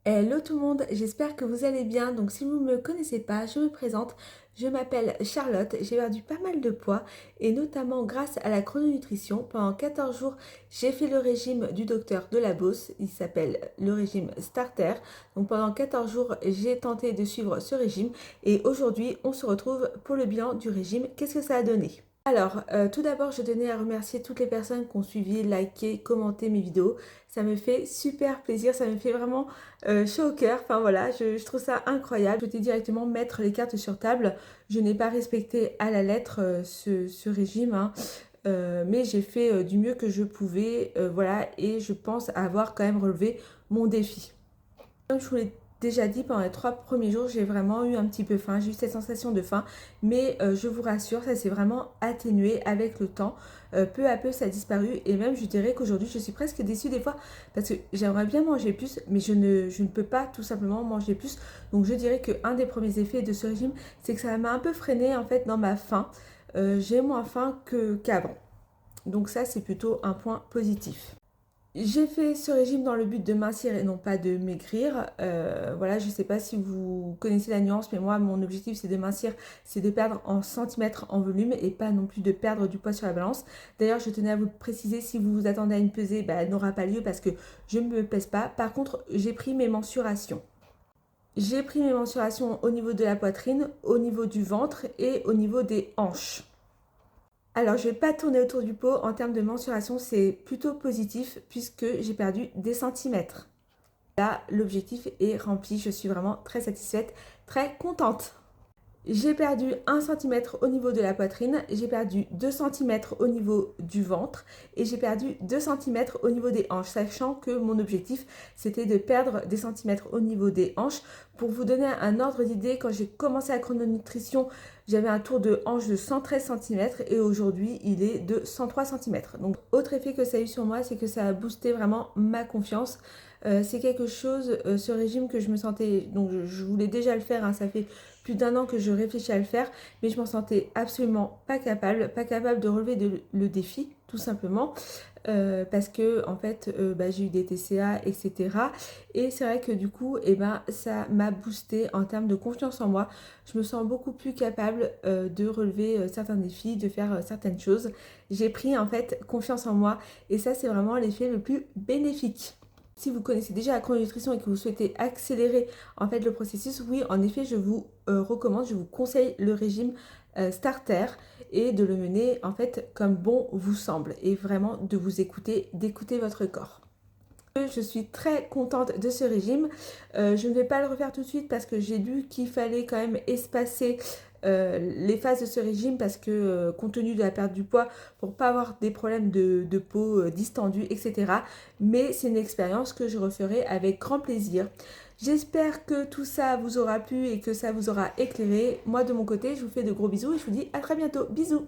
Hello tout le monde, j'espère que vous allez bien. Donc si vous ne me connaissez pas, je me présente. Je m'appelle Charlotte, j'ai perdu pas mal de poids et notamment grâce à la chrononutrition. Pendant 14 jours, j'ai fait le régime du docteur de la Beauce, il s'appelle le régime Starter. Donc pendant 14 jours, j'ai tenté de suivre ce régime et aujourd'hui, on se retrouve pour le bilan du régime. Qu'est-ce que ça a donné? Alors, tout d'abord, je tenais à remercier toutes les personnes qui ont suivi, liké, commenté mes vidéos. Ça me fait super plaisir, ça me fait vraiment chaud au cœur. Enfin voilà, je trouve ça incroyable. Je souhaitais directement mettre les cartes sur table. Je n'ai pas respecté à la lettre ce régime, hein. Mais j'ai fait du mieux que je pouvais, voilà, et je pense avoir quand même relevé mon défi. Comme je vous l'ai déjà dit, pendant les 3 premiers jours, j'ai vraiment eu un petit peu faim. J'ai eu cette sensation de faim, mais je vous rassure, ça s'est vraiment atténué avec le temps. Peu à peu, ça a disparu et même je dirais qu'aujourd'hui, je suis presque déçue des fois parce que j'aimerais bien manger plus, mais je ne peux pas tout simplement manger plus. Donc je dirais qu'un des premiers effets de ce régime, c'est que ça m'a un peu freiné en fait dans ma faim. J'ai moins faim qu'avant. Donc ça, c'est plutôt un point positif. J'ai fait ce régime dans le but de mincir et non pas de maigrir. Voilà, je ne sais pas si vous connaissez la nuance, mais moi, mon objectif, c'est de mincir, c'est de perdre en centimètres en volume et pas non plus de perdre du poids sur la balance. D'ailleurs, je tenais à vous préciser, si vous vous attendez à une pesée, bah, elle n'aura pas lieu parce que je ne me pèse pas. Par contre, j'ai pris mes mensurations. J'ai pris mes mensurations au niveau de la poitrine, au niveau du ventre et au niveau des hanches. Alors, je ne vais pas tourner autour du pot. En termes de mensuration, c'est plutôt positif puisque j'ai perdu des centimètres. Là, l'objectif est rempli. Je suis vraiment très satisfaite, très contente. J'ai perdu 1 cm au niveau de la poitrine, j'ai perdu 2 cm au niveau du ventre et j'ai perdu 2 cm au niveau des hanches, sachant que mon objectif c'était de perdre des centimètres au niveau des hanches. Pour vous donner un ordre d'idée, quand j'ai commencé la chrononutrition, j'avais un tour de hanche de 113 cm et aujourd'hui il est de 103 cm. Donc autre effet que ça a eu sur moi, c'est que ça a boosté vraiment ma confiance. C'est quelque chose, ce régime que je me sentais, donc je voulais déjà le faire, hein, ça fait plus d'1 an que je réfléchis à le faire, mais je m'en sentais absolument pas capable de relever le défi, tout simplement, parce que en fait, bah, j'ai eu des TCA, etc. Et c'est vrai que du coup, eh ben, ça m'a boosté en termes de confiance en moi. Je me sens beaucoup plus capable de relever certains défis, de faire certaines choses. J'ai pris en fait confiance en moi, et ça, c'est vraiment l'effet le plus bénéfique. Si vous connaissez déjà la chrononutrition et que vous souhaitez accélérer en fait le processus, oui, en effet, je vous recommande, je vous conseille le régime Starter et de le mener en fait comme bon vous semble et vraiment de vous écouter, d'écouter votre corps. Je suis très contente de ce régime. Je ne vais pas le refaire tout de suite parce que j'ai lu qu'il fallait quand même espacer les phases de ce régime parce que compte tenu de la perte du poids, pour ne pas avoir des problèmes de peau distendue, etc. Mais c'est une expérience que je referai avec grand plaisir. J'espère que tout ça vous aura plu et que ça vous aura éclairé. Moi de mon côté, je vous fais de gros bisous et je vous dis à très bientôt. Bisous!